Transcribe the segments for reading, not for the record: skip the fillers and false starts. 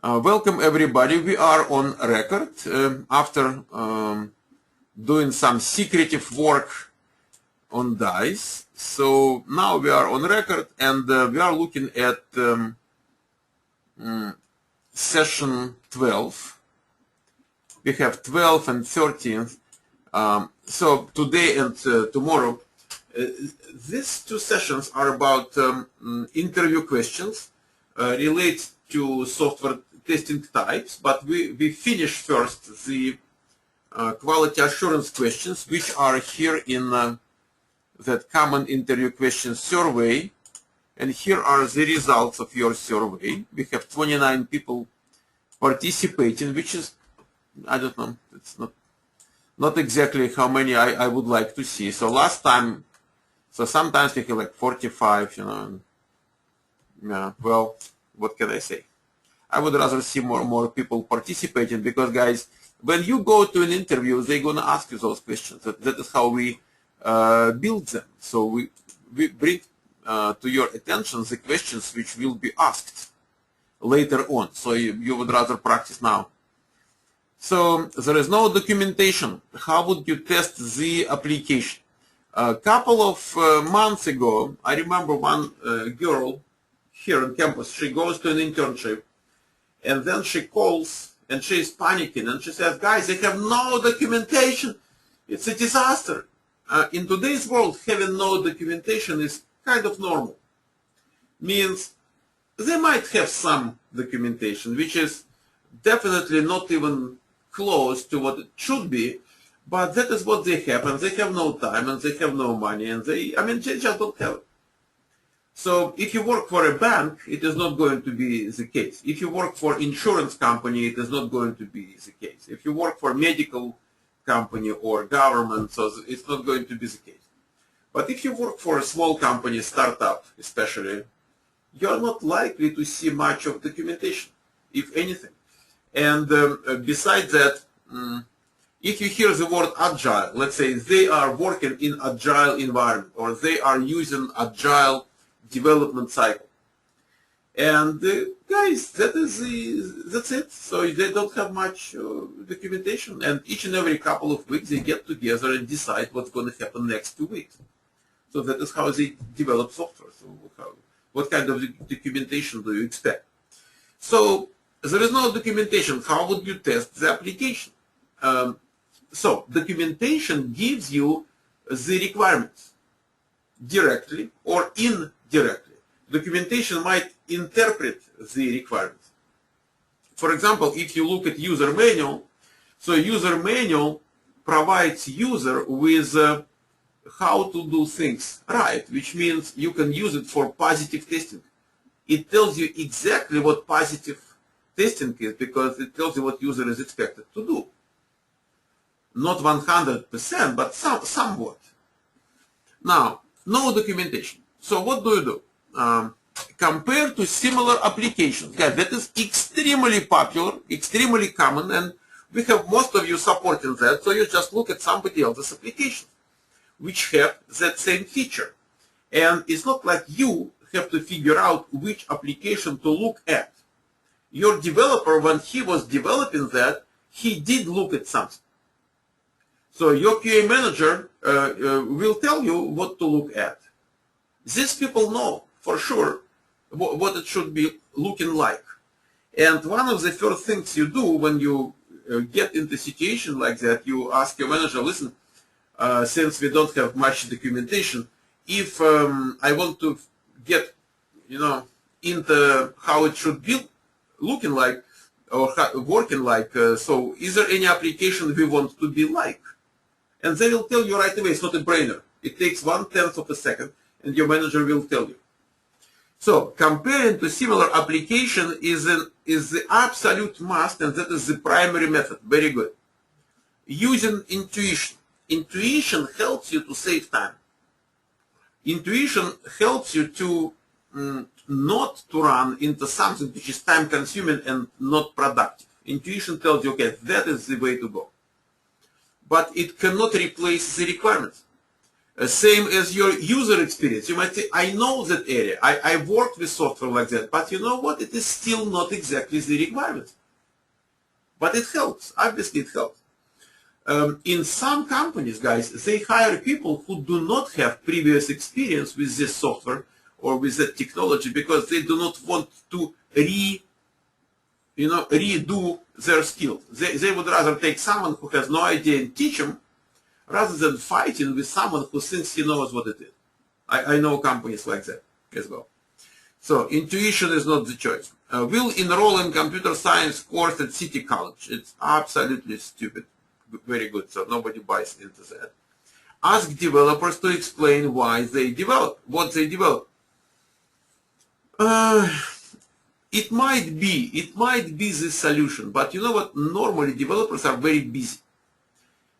Welcome everybody. We are on record after doing some secretive work on DICE. So now we are on record and we are looking at session 12. We have 12 and 13. So today and tomorrow, these two sessions are about interview questions related to software testing types, but we finish first the quality assurance questions, which are here in that common interview questions survey. And here are the results of your survey. We have 29 people participating, which is, I don't know, it's not exactly how many I would like to see. So last time, so sometimes we have like 45, Yeah, well, what can I say? I would rather see more people participating because, guys, when you go to an interview, they're going to ask you those questions. That is how we build them. So we bring to your attention the questions which will be asked later on. So you would rather practice now. So there is no documentation. How would you test the application? A couple of months ago, I remember one girl here on campus, she goes to an internship, and then she calls and she's panicking and she says, guys, I have no documentation. It's a disaster. In today's world, having no documentation is kind of normal. Means they might have some documentation, which is definitely not even close to what it should be, but that is what they have, and they have no time, and they have no money, and they just don't have it. So if you work for a bank, it is not going to be the case. If you work for insurance company, it is not going to be the case. If you work for medical company or government, so it's not going to be the case. But if you work for a small company, startup especially, you're not likely to see much of documentation, if anything. And besides that, if you hear the word agile, let's say they are working in agile environment or they are using agile development cycle. And guys, that's it. So they don't have much documentation. And each and every couple of weeks they get together and decide what's going to happen next 2 weeks. So that is how they develop software. So what kind of documentation do you expect? So there is no documentation. How would you test the application? So documentation gives you the requirements directly or indirectly. Documentation might interpret the requirements. For example, if you look at user manual, so user manual provides user with how to do things right, which means you can use it for positive testing. It tells you exactly what positive testing is because it tells you what user is expected to do. Not 100%, but somewhat. Now, no documentation. So what do you do? Compared to similar applications, guys, that is extremely popular, extremely common, and we have most of you supporting that. So you just look at somebody else's applications, which have that same feature. And it's not like you have to figure out which application to look at. Your developer, when he was developing that, he did look at something. So your QA manager will tell you what to look at. These people know for sure what it should be looking like. And one of the first things you do when you get into a situation like that, you ask your manager, listen, since we don't have much documentation, if I want to get, into how it should be looking like or working like, so is there any application we want to be like? And they will tell you right away. It's not a brainer. It takes 1/10 of a second, and your manager will tell you. So comparing to similar application is the absolute must, and that is the primary method. Very good. Using intuition. Intuition helps you to save time. Intuition helps you to not to run into something which is time-consuming and not productive. Intuition tells you, okay, that is the way to go. But it cannot replace the requirements. Same as your user experience. You might say, I know that area. I've worked with software like that, but you know what? It is still not exactly the requirement. But it helps. Obviously, it helps. In some companies, guys, they hire people who do not have previous experience with this software or with that technology because they do not want to redo their skills. They would rather take someone who has no idea and teach them rather than fighting with someone who thinks he knows what it is. I know companies like that as well. So intuition is not the choice. Will enroll in computer science course at City College. It's absolutely stupid. Very good. So nobody buys into that. Ask developers to explain why they develop, what they develop. It might be the solution, but you know what? Normally developers are very busy.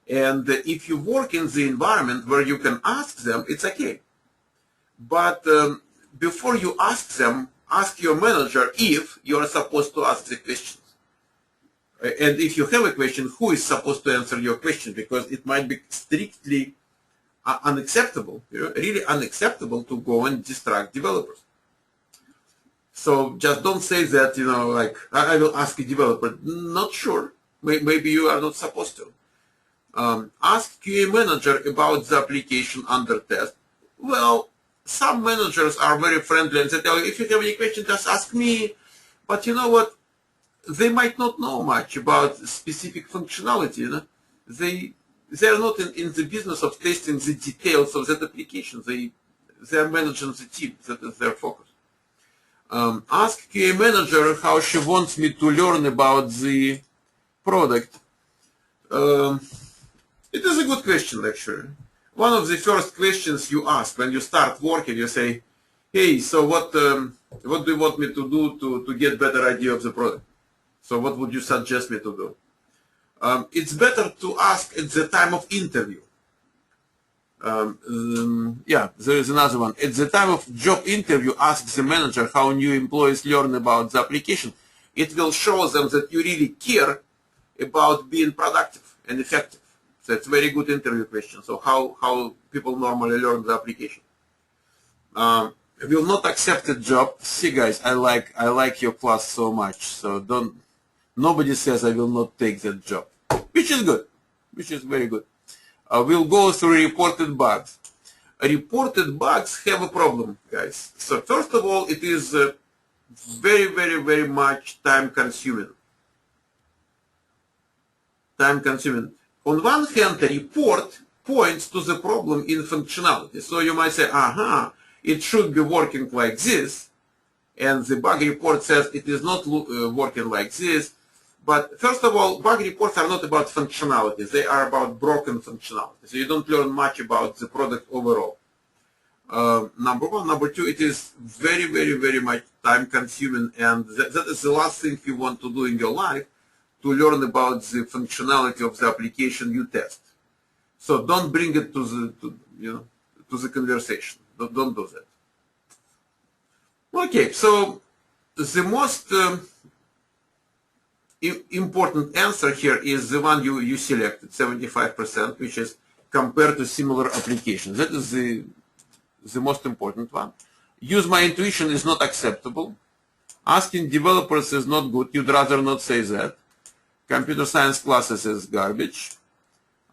And if you work in the environment where you can ask them, it's okay. But before you ask them, ask your manager if you are supposed to ask the questions. And if you have a question, who is supposed to answer your question? Because it might be strictly unacceptable, really unacceptable to go and distract developers. So just don't say that, like, I will ask a developer. Not sure. Maybe you are not supposed to. Ask QA manager about the application under test. Well, some managers are very friendly and say, if you have any question, just ask me. But you know what? They might not know much about specific functionality. They are not in the business of testing the details of that application. They are managing the team. That is their focus. Ask QA manager how she wants me to learn about the product. It is a good question, actually. One of the first questions you ask when you start working, you say, hey, so what do you want me to do to get better idea of the product? So what would you suggest me to do? It's better to ask at the time of interview. Yeah, there is another one. At the time of job interview, ask the manager how new employees learn about the application. It will show them that you really care about being productive and effective. So it's a very good interview question. So how people normally learn the application. Will not accept a job. See, guys, I like your class so much. So nobody says I will not take that job, which is good, which is very good. We'll go through reported bugs. Reported bugs have a problem, guys. So first of all, it is very, very, very much time consuming. On one hand, the report points to the problem in functionality. So you might say, it should be working like this. And the bug report says it is not working like this. But first of all, bug reports are not about functionality. They are about broken functionality. So you don't learn much about the product overall. Number one. Number two, it is very, very, very much time consuming. And that is the last thing you want to do in your life, to learn about the functionality of the application you test. So don't bring it to the conversation. Don't do that. Okay, so the most important answer here is the one you selected, 75%, which is compared to similar applications. That is the most important one. Use my intuition is not acceptable. Asking developers is not good. You'd rather not say that. Computer science classes is garbage.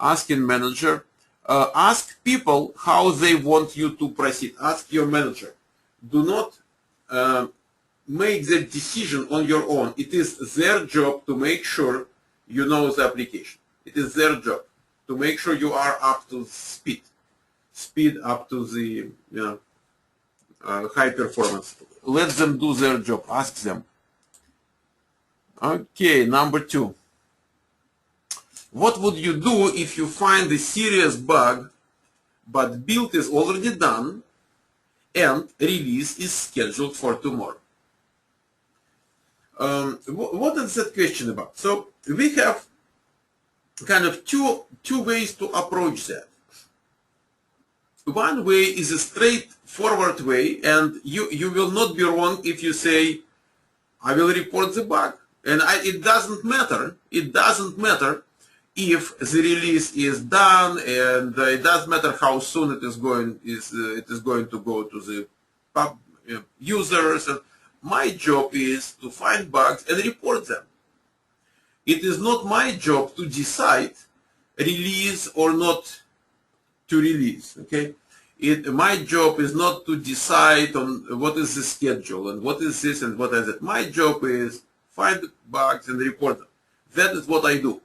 Asking manager. Ask people how they want you to proceed. Ask your manager. Do not make the decision on your own. It is their job to make sure you know the application. It is their job to make sure you are up to speed up to the high performance. Let them do their job. Ask them. Okay, number two. What would you do if you find a serious bug, but build is already done and release is scheduled for tomorrow? What is that question about? So we have kind of two ways to approach that. One way is a straightforward way, and you will not be wrong if you say, I will report the bug. And it doesn't matter if the release is done, and it doesn't matter how soon it is going to go to the users. And my job is to find bugs and report them. It is not my job to decide release or not to release. Okay, my job is not to decide on what is the schedule and what is this and what is it. My job is find bugs and report them. That is what I do.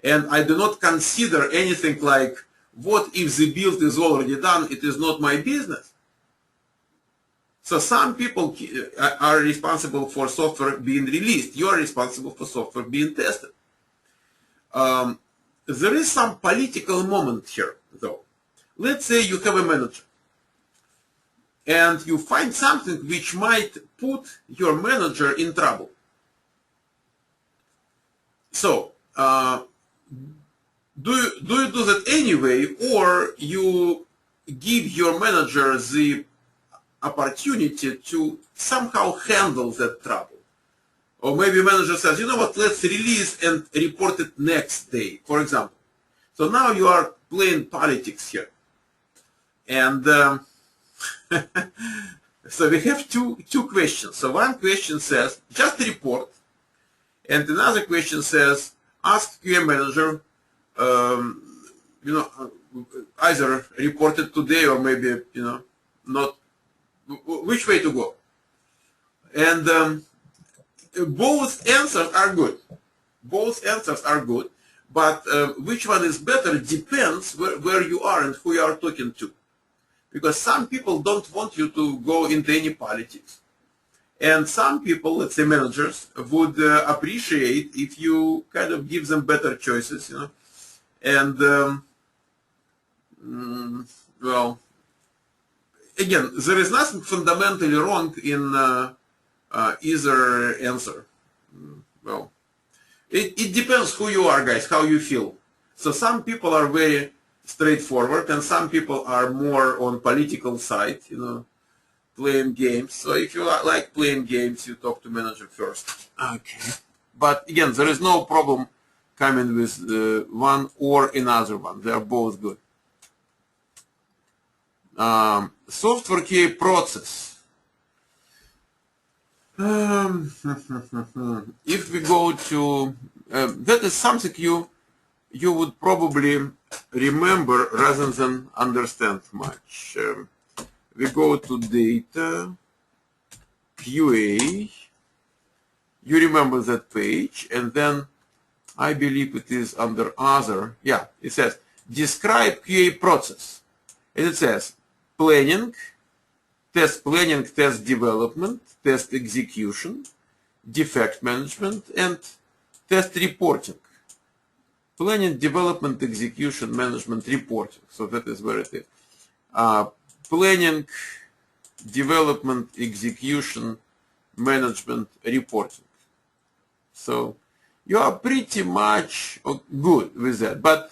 And I do not consider anything like, what if the build is already done? It is not my business. So some people are responsible for software being released. You are responsible for software being tested. There is some political moment here, though. Let's say you have a manager, and you find something which might put your manager in trouble. So, do you do that anyway, or you give your manager the opportunity to somehow handle that trouble? Or maybe manager says, you know what, let's release and report it next day, for example. So now you are playing politics here. And so we have two questions. So one question says, just report. And another question says, ask QA manager, either report it today or maybe, not, which way to go. And both answers are good. Both answers are good, but which one is better depends where you are and who you are talking to. Because some people don't want you to go into any politics. And some people, let's say managers, would appreciate if you kind of give them better choices, And, well, again, there is nothing fundamentally wrong in either answer. Well, it depends who you are, guys, how you feel. So some people are very straightforward, and some people are more on political side, playing games. So if you like playing games, you talk to manager first. Okay. But again, there is no problem coming with one or another one. They are both good. Software QA process. If we go to, that is something you would probably remember rather than understand much. We go to data, QA, you remember that page, and then I believe it is under other, yeah, it says describe QA process. And it says planning, test development, test execution, defect management, and test reporting. Planning, development, execution, management, reporting. So that is where it is. Planning, development, execution, management, reporting. So you are pretty much good with that. But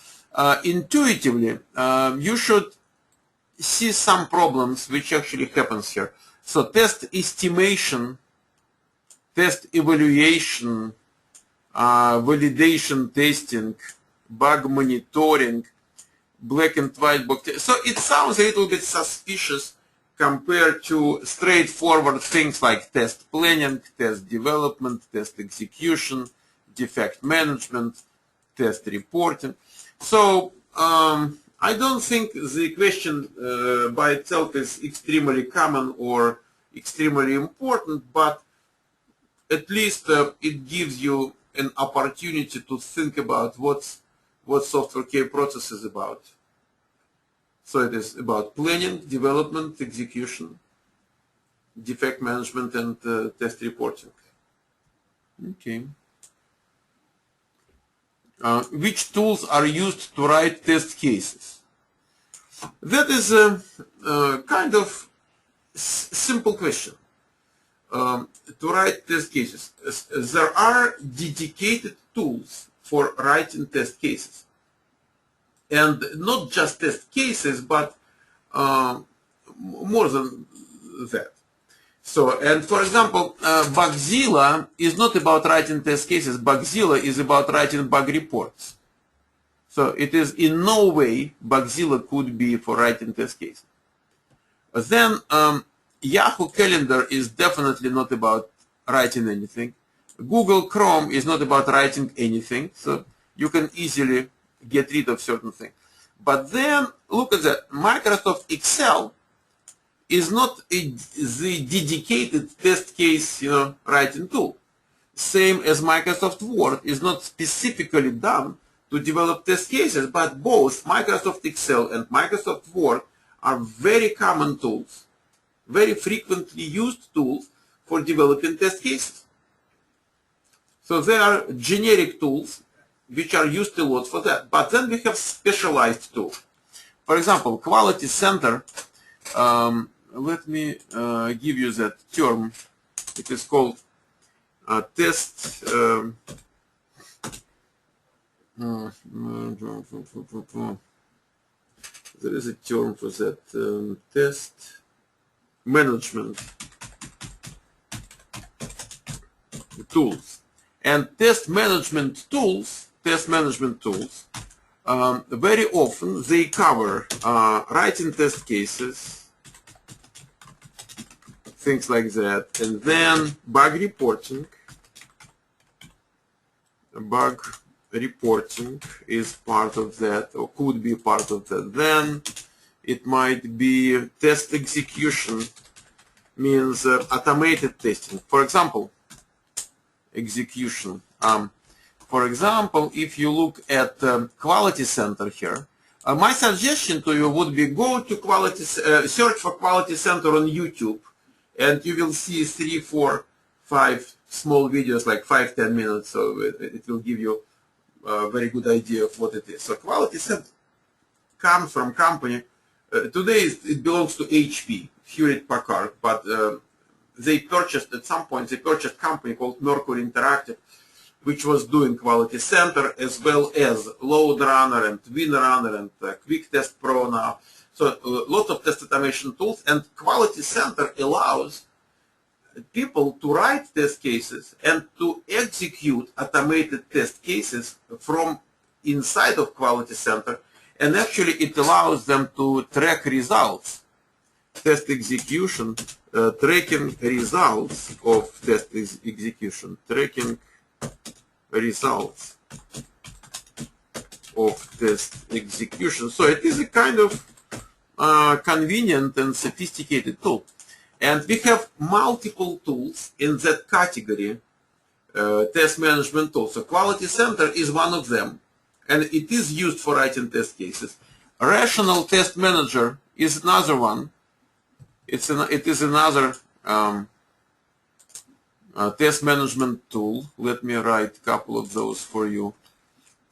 intuitively, you should see some problems which actually happens here. So test estimation, test evaluation, validation testing, bug monitoring, black and white box. So it sounds a little bit suspicious compared to straightforward things like test planning, test development, test execution, defect management, test reporting. So I don't think the question by itself is extremely common or extremely important, but at least it gives you an opportunity to think about what software QA process is about. So it is about planning, development, execution, defect management, and test reporting. Okay. Which tools are used to write test cases? That is a kind of simple question. To write test cases, there are dedicated tools for writing test cases. And not just test cases, but more than that. So, and for example, Bugzilla is not about writing test cases. Bugzilla is about writing bug reports. So it is in no way Bugzilla could be for writing test cases. Then Yahoo Calendar is definitely not about writing anything. Google Chrome is not about writing anything. So you can easily get rid of certain things. But then look at that. Microsoft Excel is not the dedicated test case, writing tool. Same as Microsoft Word is not specifically done to develop test cases, but both Microsoft Excel and Microsoft Word are very common tools, very frequently used tools for developing test cases. So they are generic tools which are used a lot for that. But then we have specialized tools. For example, Quality Center, let me give you that term. It is called test. There is a term for that, test management tools. And test management tools, very often they cover writing test cases, things like that, and then bug reporting. Bug reporting is part of that, or could be part of that. Then it might be test execution, means automated testing. For example, execution. For example, if you look at Quality Center here, my suggestion to you would be go to search for Quality Center on YouTube, and you will see 3, 4, 5 small videos, like 5-10 minutes. So it will give you a very good idea of what it is. So Quality Center comes from company. Today it belongs to HP, Hewlett Packard, but they purchased at some point. They purchased a company called Mercury Interactive, which was doing Quality Center as well as Load Runner and WinRunner and Quick Test Pro now. So lots of test automation tools, and Quality Center allows people to write test cases and to execute automated test cases from inside of Quality Center, and actually it allows them to track results, test execution, tracking results of test execution, tracking results of test execution. So it is a kind of convenient and sophisticated tool. And we have multiple tools in that category, test management tools. So Quality Center is one of them, and it is used for writing test cases. Rational Test Manager is another one. It is another test management tool. Let me write a couple of those for you.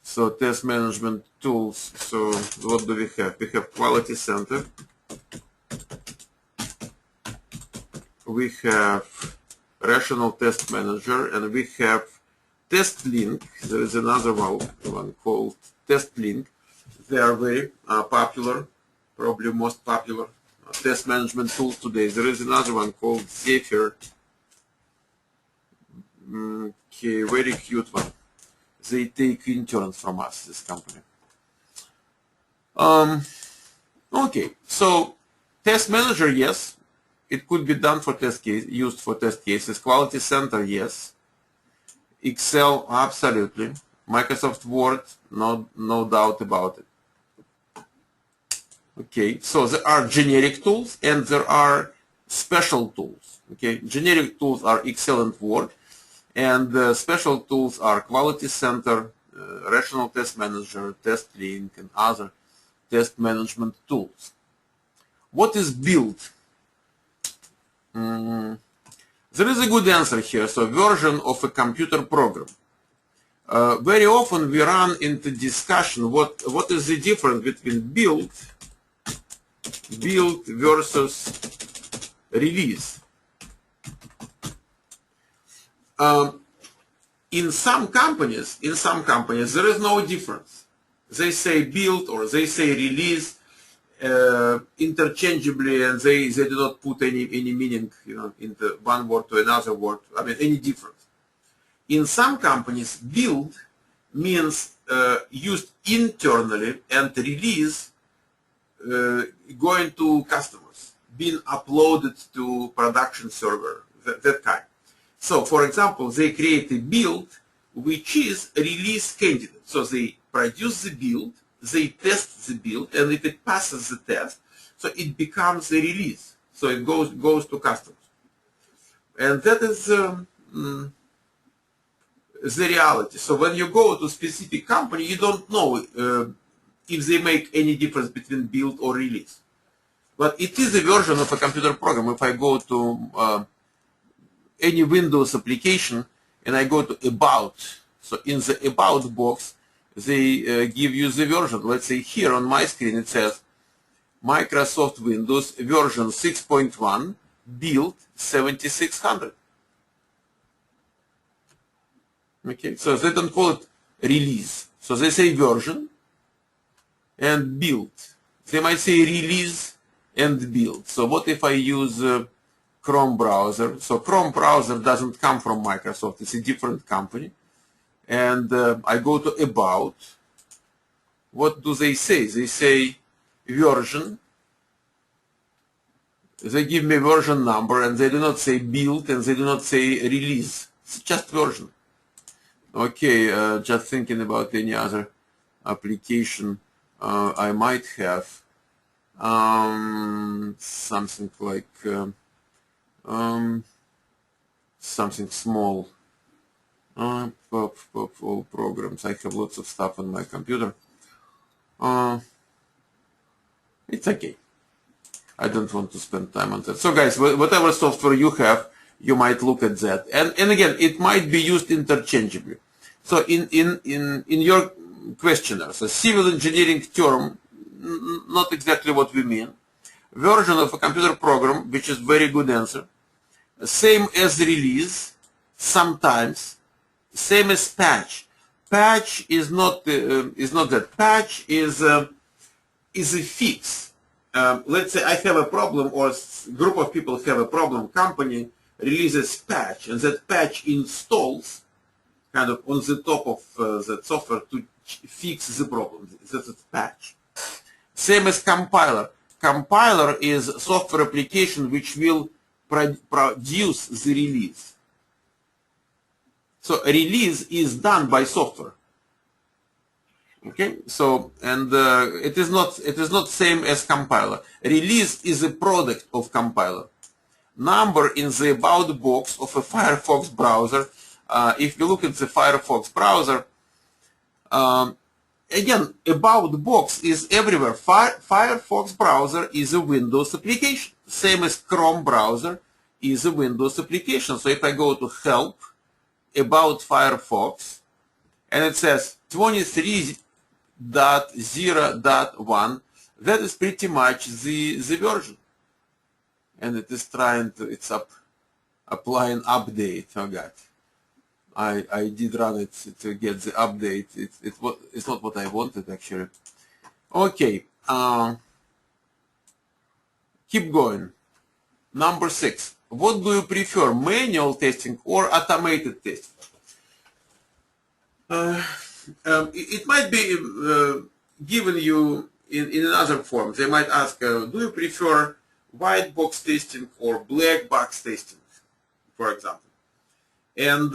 So test management tools. So what do we have? We have Quality Center. We have Rational Test Manager, and we have TestLink. There is another one called TestLink. They are very popular, probably most popular test management tools today. There is another one called Zephyr. Okay, very cute one. They take interns from us, this company. Okay, so Test Manager, yes. It could be done for test case, used for test cases. Quality Center, yes. Excel, absolutely. Microsoft Word, no doubt about it. Okay, so there are generic tools and there are special tools. Okay, generic tools are Excel and Word, and special tools are Quality Center, Rational Test Manager, TestLink, and other test management tools. What is build? There is a good answer here. So version of a computer program. Very often we run into discussion what is the difference between build versus release. In some companies there is no difference. They say build or they say release, interchangeably, and they do not put any meaning, in the one word to another word. I mean, any difference. In some companies, build means used internally, and release going to customers, being uploaded to production server, that kind. So, for example, they create a build which is a release candidate. So they produce the build, they test the build, and if it passes the test, so it becomes a release. So it goes to customers. And that is the reality. So when you go to a specific company, you don't know if they make any difference between build or release. But it is a version of a computer program. If I go to any Windows application and I go to About, so in the About box, they give you the version. Let's say here on my screen it says Microsoft Windows version 6.1 build 7600. Okay, so they don't call it release. So they say version and build. They might say release and build. So what if I use Chrome browser? So Chrome browser doesn't come from Microsoft. It's a different company. And I go to About. What do they say? They say version. They give me version number, and they do not say build, and they do not say release. It's just version. Okay, just thinking about any other application I might have. Something like something small. All programs. I have lots of stuff on my computer. It's okay. I don't want to spend time on that. So guys, whatever software you have, you might look at that. And again, it might be used interchangeably. So in your questionnaire, so civil engineering term, not exactly what we mean. Version of a computer program, which is very good answer. Same as release, sometimes. Same as patch. Patch is not that. Patch is a fix. Let's say I have a problem, or a group of people have a problem. Company releases patch, and that patch installs kind of on the top of that software to fix the problem. That's a patch. Same as compiler. Compiler is a software application which will produce the release. So a release is done by software. Okay, so and it is not same as compiler. Release is a product of compiler. Number in the About box of a Firefox browser. If you look at the Firefox browser, again, About box is everywhere. Firefox browser is a Windows application. Same as Chrome browser is a Windows application. So if I go to Help, About Firefox, and it says 23.0.1, that is pretty much the version. And it is applying update. Oh God. I did run it to get the update. It's not what I wanted actually. Okay. Keep going. Number 6. What do you prefer, manual testing or automated testing? It might be given you in another form. They might ask, do you prefer white box testing or black box testing, for example? And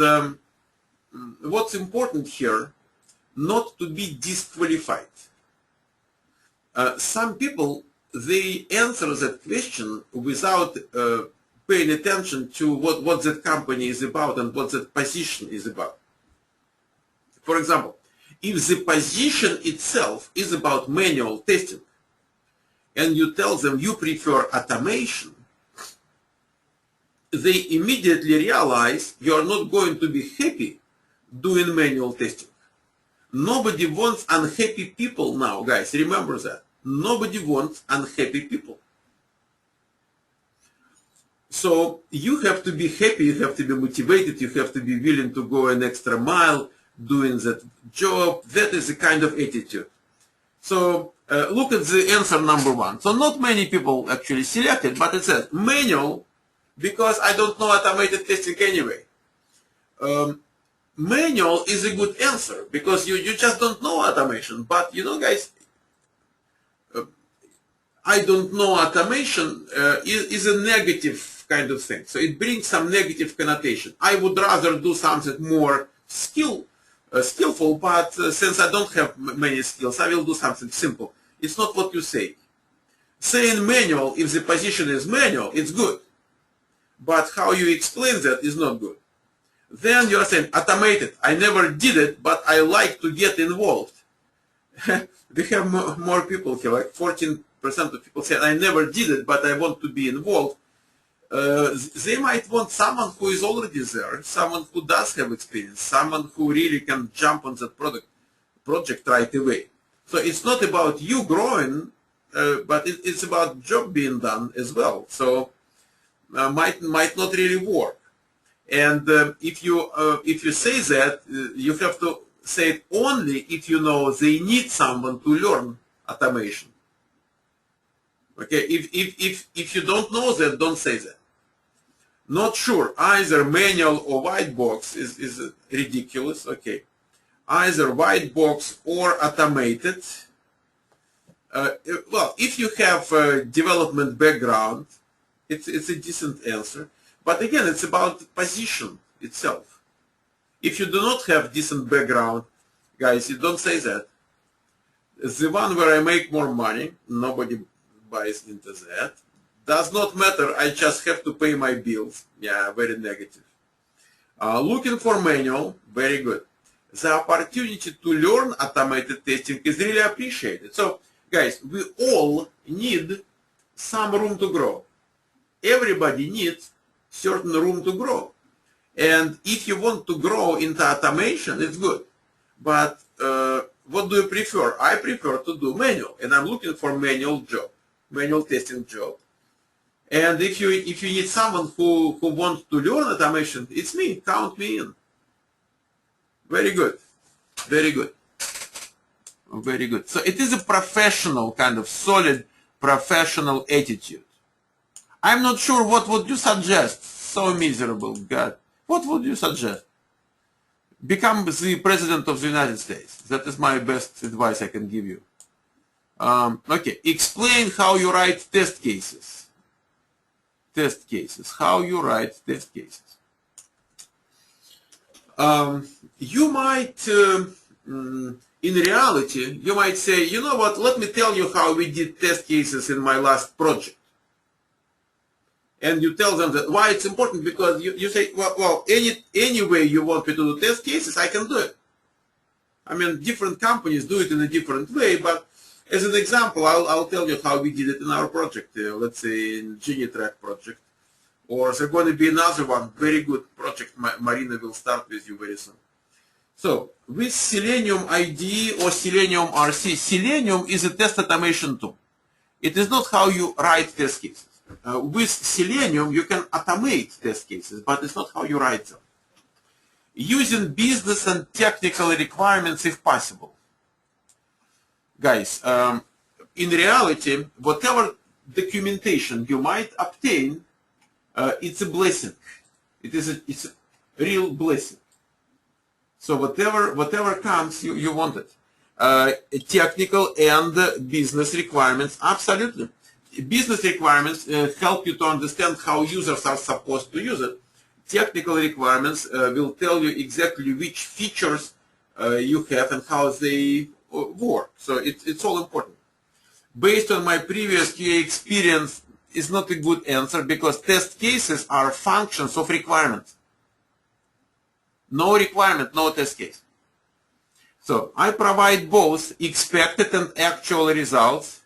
what's important here, not to be disqualified. Some people, they answer that question without paying attention to what that company is about and what that position is about. For example, if the position itself is about manual testing, and you tell them you prefer automation, they immediately realize you are not going to be happy doing manual testing. Nobody wants unhappy people now, guys. Remember that. Nobody wants unhappy people. So you have to be happy, you have to be motivated, you have to be willing to go an extra mile doing that job. That is the kind of attitude. So look at the answer number 1. So not many people actually selected, but it says manual, because I don't know automated testing anyway. Manual is a good answer because you just don't know automation. But you know, guys, I don't know automation is a negative kind of thing. So it brings some negative connotation. I would rather do something more skillful, but since I don't have many skills, I will do something simple. It's not what you say. Saying manual, if the position is manual, it's good. But how you explain that is not good. Then you are saying automated. I never did it, but I like to get involved. We have more people here, like 14% of people say, I never did it, but I want to be involved. They might want someone who is already there, someone who does have experience, someone who really can jump on that project right away. So it's not about you growing, but it's about job being done as well. So might not really work. And if you say that, you have to say it only if you know they need someone to learn automation. Okay, if you don't know that, don't say that. Not sure, either manual or white box is ridiculous. Okay, either white box or automated. Well, if you have a development background, it's a decent answer. But again, it's about the position itself. If you do not have decent background, guys, you don't say that. The one where I make more money, nobody buys into that. Does not matter, I just have to pay my bills. Yeah, very negative. Looking for manual, very good. The opportunity to learn automated testing is really appreciated. So, guys, we all need some room to grow. Everybody needs certain room to grow. And if you want to grow into automation, it's good. But what do you prefer? I prefer to do manual, and I'm looking for manual job, manual testing job. And if you need someone who wants to learn automation, it's me. Count me in. Very good. Very good. Very good. So it is a professional, kind of solid professional attitude. I'm not sure what would you suggest. So miserable, God. What would you suggest? Become the President of the United States. That is my best advice I can give you. Okay. Explain how you write test cases. Test cases. How you write test cases. You might, in reality, you might say, you know what, let me tell you how we did test cases in my last project. And you tell them that why it's important, because you say, well, any way you want me to do test cases, I can do it. I mean, different companies do it in a different way, but as an example, I'll tell you how we did it in our project, let's say in Genitrack project. Or there's going to be another one, very good project, Marina will start with you very soon. So, with Selenium IDE or Selenium RC, Selenium is a test automation tool. It is not how you write test cases. With Selenium, you can automate test cases, but it's not how you write them. Using business and technical requirements if possible. Guys, in reality, whatever documentation you might obtain, it's a blessing. It's a real blessing. So whatever comes, you want it. Technical and business requirements, absolutely. Business requirements help you to understand how users are supposed to use it. Technical requirements will tell you exactly which features you have and how they work. So it's all important. Based on my previous QA experience, is not a good answer because test cases are functions of requirements. No requirement, no test case. So I provide both expected and actual results.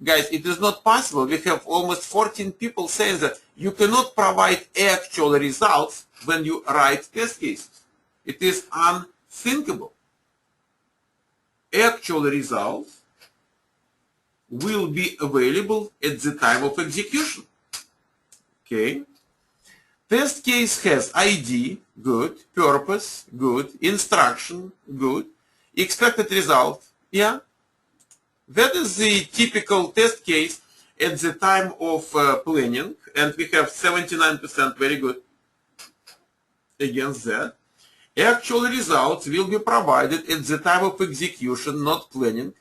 Guys, it is not possible. We have almost 14 people saying that you cannot provide actual results when you write test cases. It is unthinkable. Actual results will be available at the time of execution. Okay. Test case has ID, good. Purpose, good. Instruction, good. Expected result, yeah. That is the typical test case at the time of planning, and we have 79%, very good, against that. Actual results will be provided at the time of execution, not planning.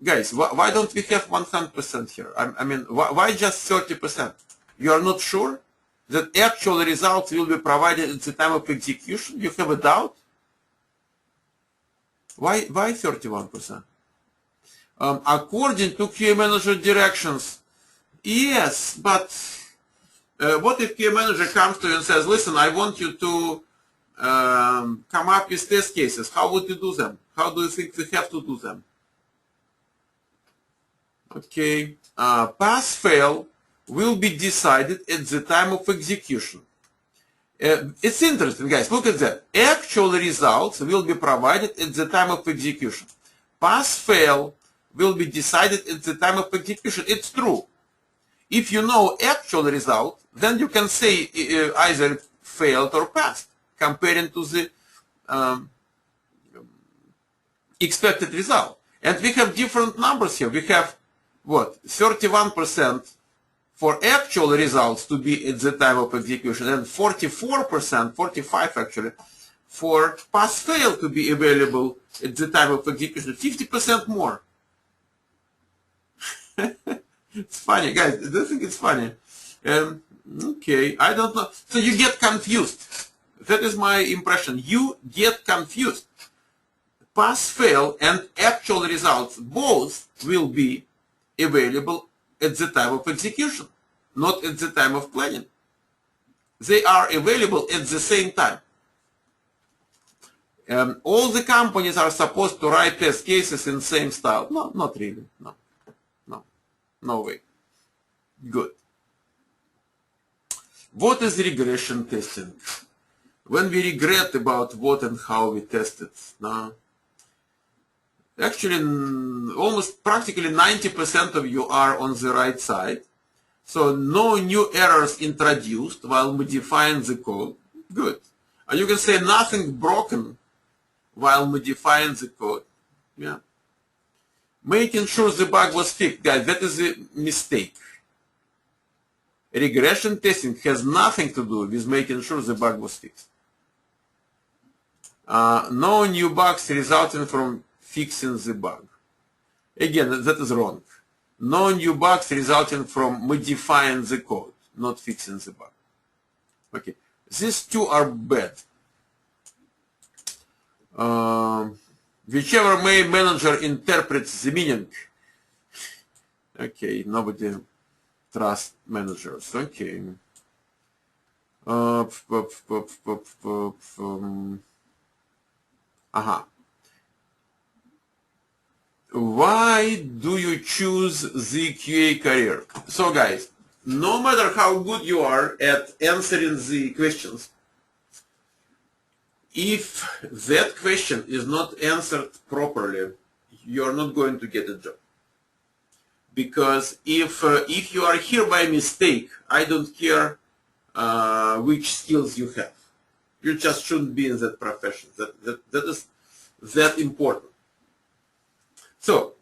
Guys, why don't we have 100% here? I mean, why just 30%? You are not sure that actual results will be provided at the time of execution? You have a doubt? Why 31%? According to QA manager directions, yes, but what if QA manager comes to you and says, listen, I want you to come up with test cases. How would you do them? How do you think we have to do them? Okay, pass-fail will be decided at the time of execution. It's interesting, guys. Look at that. Actual results will be provided at the time of execution. Pass-fail will be decided at the time of execution. It's true. If you know actual result, then you can say either failed or passed, comparing to the expected result. And we have different numbers here. We have, what, 31% for actual results to be at the time of execution, and 44%, 45 actually, for pass-fail to be available at the time of execution, 50% more. It's funny, guys. Do you think it's funny? Okay, I don't know. So you get confused. That is my impression. You get confused. Pass-fail and actual results both will be available at the time of execution, not at the time of planning. They are available at the same time. All the companies are supposed to write test cases in the same style. No, not really. No way. Good. What is regression testing? When we regret about what and how we tested. No. Actually, almost practically 90% of you are on the right side. So no new errors introduced while modifying the code. Good. And you can say nothing broken while modifying the code. Yeah. Making sure the bug was fixed. Guys, that is a mistake. Regression testing has nothing to do with making sure the bug was fixed. No new bugs resulting from fixing the bug. Again, that is wrong. No new bugs resulting from modifying the code, not fixing the bug. Okay, these two are bad. Whichever manager interprets the meaning. Okay, nobody trusts managers. Okay. Why do you choose the QA career? So guys, no matter how good you are at answering the questions, if that question is not answered properly, you're not going to get a job. Because if you are here by mistake, I don't care which skills you have. You just shouldn't be in that profession. That is that important. So,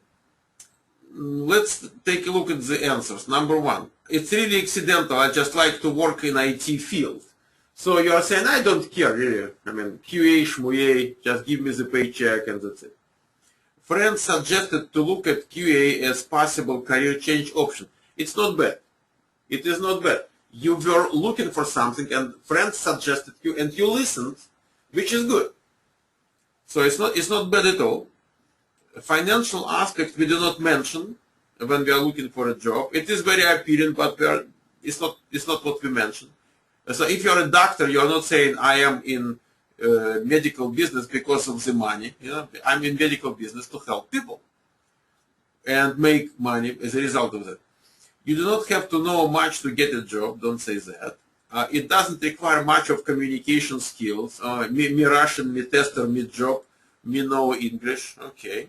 let's take a look at the answers. Number one, it's really accidental. I just like to work in IT field. So you are saying, I don't care really. I mean, QA, shmuA, just give me the paycheck and that's it. Friends suggested to look at QA as possible career change option. It's not bad. It is not bad. You were looking for something and friends suggested you and you listened, which is good. So it's not bad at all. Financial aspect we do not mention when we are looking for a job. It is very appealing, but it's not what we mentioned. So if you're a doctor, you're not saying I am in medical business because of the money. You know, I'm in medical business to help people and make money as a result of that. You do not have to know much to get a job. Don't say that. It doesn't require much of communication skills. Me Russian, me tester, me job, me know English. Okay.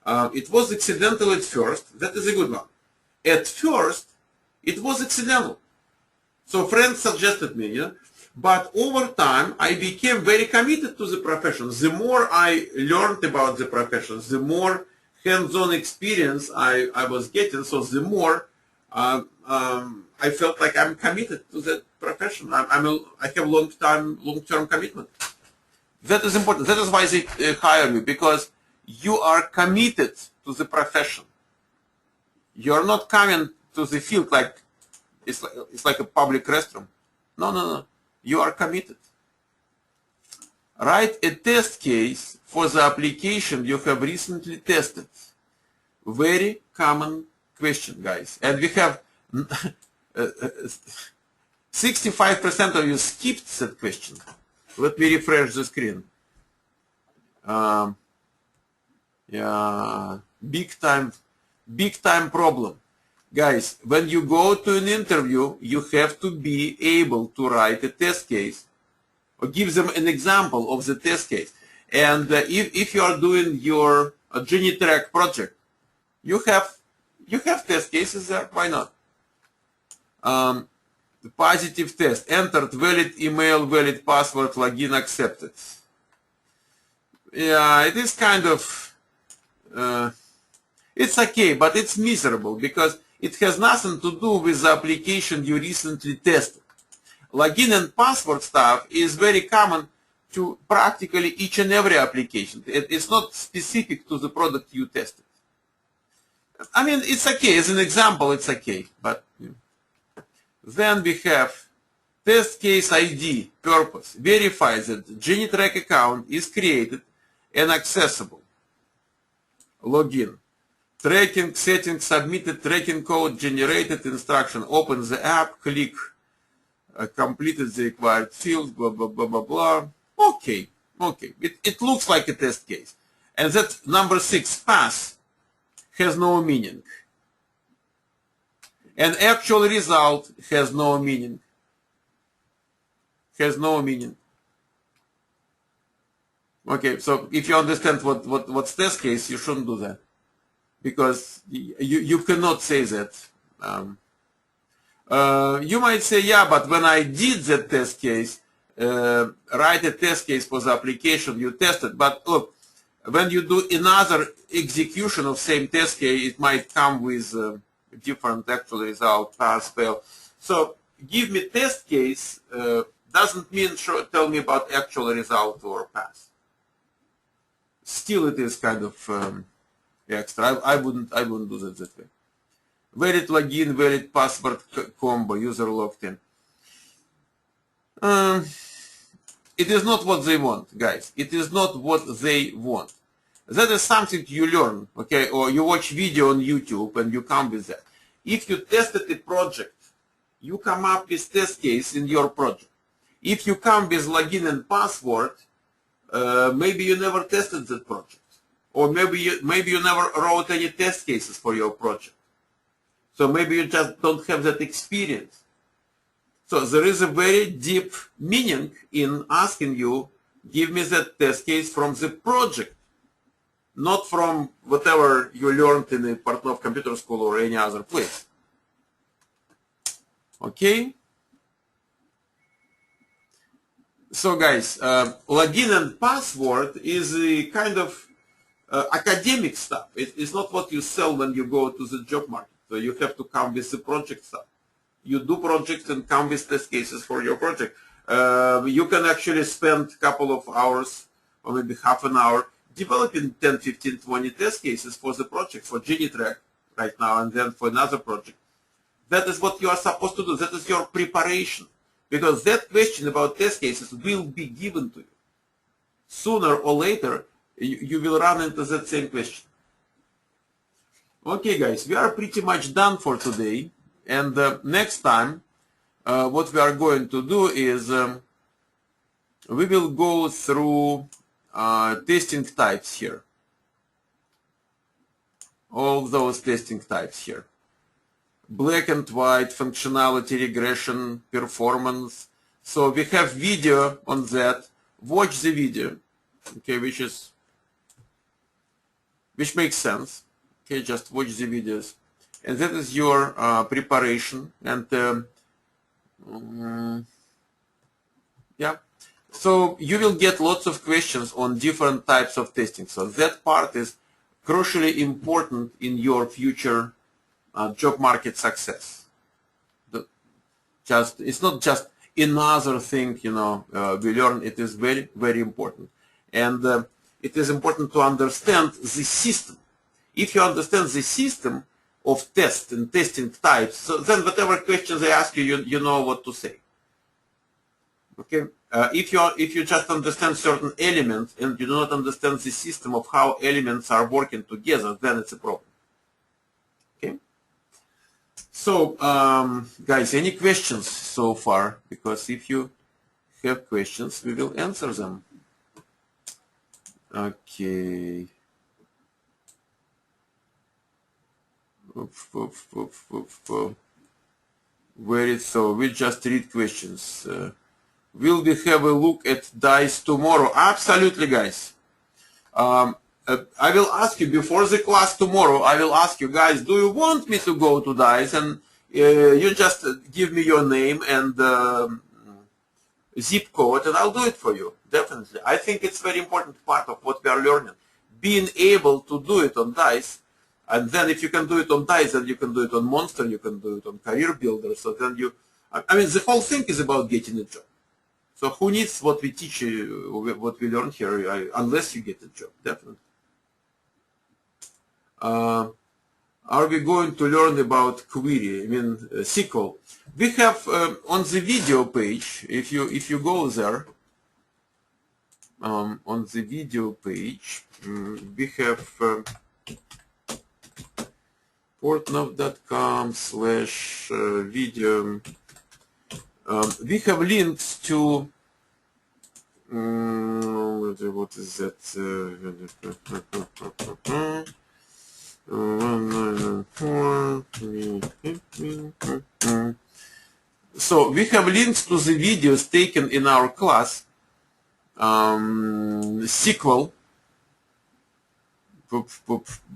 It was accidental at first. That is a good one. At first, it was accidental. So friends suggested me, yeah? But over time, I became very committed to the profession. The more I learned about the profession, the more hands-on experience I was getting, so the more I felt like I'm committed to that profession. I have long-term commitment. That is important. That is why they hire you, because you are committed to the profession. You're not coming to the field like it's like a public restroom. No. You are committed. Write a test case for the application you have recently tested. Very common question, guys. And we have 65% of you skipped that question. Let me refresh the screen. Yeah, big time problem. Guys, when you go to an interview, you have to be able to write a test case or give them an example of the test case. And if you are doing your GenieTrack project, you have test cases there. Why not? The positive test. Entered valid email, valid password, login accepted. Yeah, it is kind of, it's okay, but it's miserable because it has nothing to do with the application you recently tested. Login and password stuff is very common to practically each and every application. It's not specific to the product you tested. I mean, it's okay. As an example, it's okay. But then we have test case ID, purpose, verify that GenieTrack account is created and accessible. Login. Tracking, settings, submitted, tracking code, generated, instruction. Open the app, click, completed the required fields, blah, blah, blah, blah, blah. Okay. It looks like a test case. And that number 6, pass, has no meaning. An actual result has no meaning. Okay, so if you understand what's test case, you shouldn't do that. Because you cannot say that. You might say, yeah, but when I did that test case, write a test case for the application you tested. But look, when you do another execution of same test case, it might come with different actual result, pass, fail. So give me test case doesn't mean tell me about actual result or pass. Still, it is kind of extra. I wouldn't do that way. Valid login, valid password combo, user logged in. It is not what they want, guys. It is not what they want. That is something you learn, okay? Or you watch video on YouTube and you come with that. If you tested a project, you come up with test case in your project. If you come with login and password, maybe you never tested that project. Or maybe you never wrote any test cases for your project. So maybe you just don't have that experience. So there is a very deep meaning in asking you, give me that test case from the project, not from whatever you learned in a Portnov Computer School or any other place. Okay? So guys, login and password is a kind of academic stuff. It's not what you sell when you go to the job market. So you have to come with the project stuff. You do projects and come with test cases for your project. You can actually spend a couple of hours or maybe half an hour developing 10, 15, 20 test cases for the project, for GenieTrack right now, and then for another project. That is what you are supposed to do. That is your preparation. Because that question about test cases will be given to you. Sooner or later, you will run into that same question. Okay, guys, we are pretty much done for today. And next time, what we are going to do is we will go through testing types here. All those testing types here. Black and white, functionality, regression, performance. So we have video on that. Watch the video, okay, which makes sense. Okay, just watch the videos. And that is your preparation. And yeah, so you will get lots of questions on different types of testing. So that part is crucially important in your future job market success. It's not just another thing, we learn. It is very, very important. And it is important to understand the system. If you understand the system of test and testing types, so then whatever questions they ask you, you know what to say. Okay. If you just understand certain elements and you do not understand the system of how elements are working together, then it's a problem. Okay. So, guys, any questions so far? Because if you have questions, we will answer them. Okay. So we just read questions. Will we have a look at DICE tomorrow? Absolutely, guys. I will ask you before the class tomorrow. I will ask you guys, do you want me to go to DICE? And you just give me your name and zip code, and I'll do it for you. Definitely. I think it's a very important part of what we are learning. Being able to do it on DICE, and then if you can do it on DICE, then you can do it on Monster, you can do it on Career Builder. So then the whole thing is about getting a job. So who needs what we teach you, what we learn here, unless you get a job, definitely. Are we going to learn about query, SQL? We have on the video page, if you go there, on the video page, we have portnow.com/video. We have links to what is that? So we have links to the videos taken in our class, SQL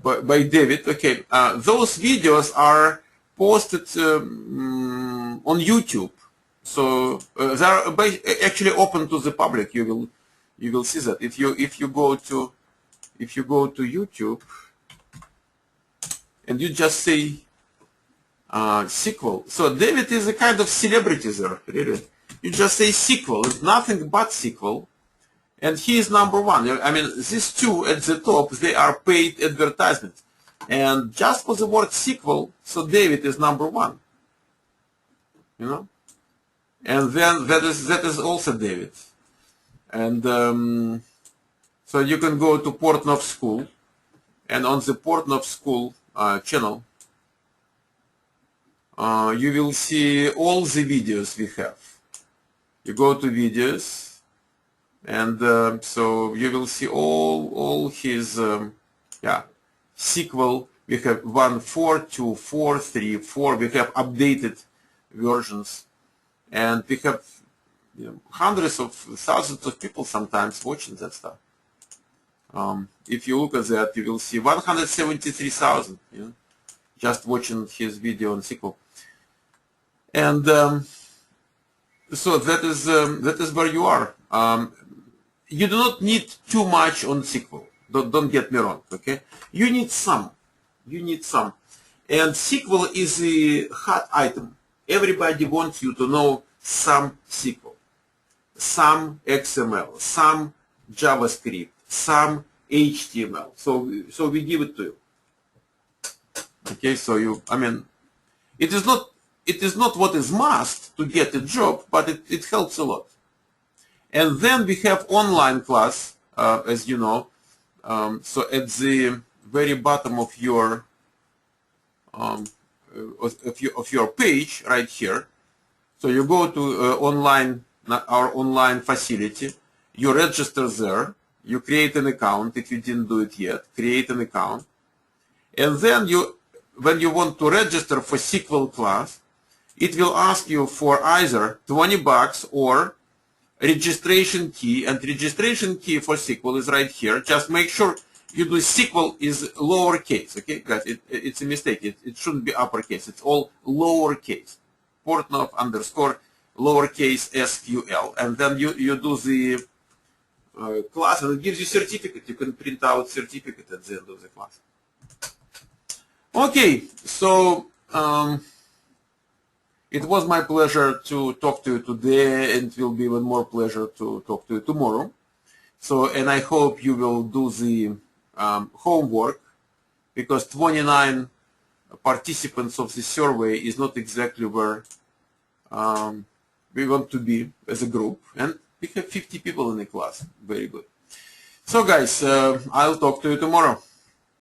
by David. Okay, those videos are posted on YouTube. So they are actually open to the public. You will see that if you go to YouTube and you just say SQL. So David is a kind of celebrity there, really. You just say SQL, it's nothing but SQL, and he is number one. These two at the top, they are paid advertisements, and just for the word SQL, so David is number one. And then that is also David. And so you can go to Portnow School, and on the Portnow School channel, you will see all the videos we have. You go to videos, and so you will see all his SQL. We have 1.4, 2.4, 3.4. We have updated versions. And we have hundreds of thousands of people sometimes watching that stuff. If you look at that, you will see 173,000 just watching his video on SQL. And so that is where you are. You do not need too much on SQL. Don't get me wrong. Okay, you need some. And SQL is a hot item. Everybody wants you to know some SQL, some XML, some JavaScript, some HTML. So we give it to you. Okay, so it is not what is must to get a job, but it helps a lot. And then we have online class, as you know. So at the very bottom of your page right here, so you go to our online facility, you register there, you create an account. If you didn't do it yet, create an account, and then when you want to register for SQL class, it will ask you for either $20 or registration key, and registration key for SQL is right here. Just make sure you do SQL is lowercase, okay, guys? It's a mistake. It shouldn't be uppercase. It's all lowercase. Portnow _ lowercase SQL, and then you do the class, and it gives you certificate. You can print out certificate at the end of the class. Okay, so it was my pleasure to talk to you today, and it will be even more pleasure to talk to you tomorrow. So, and I hope you will do the homework, because 29 participants of the survey is not exactly where we want to be as a group, and we have 50 people in the class. Very good. So guys, I'll talk to you tomorrow.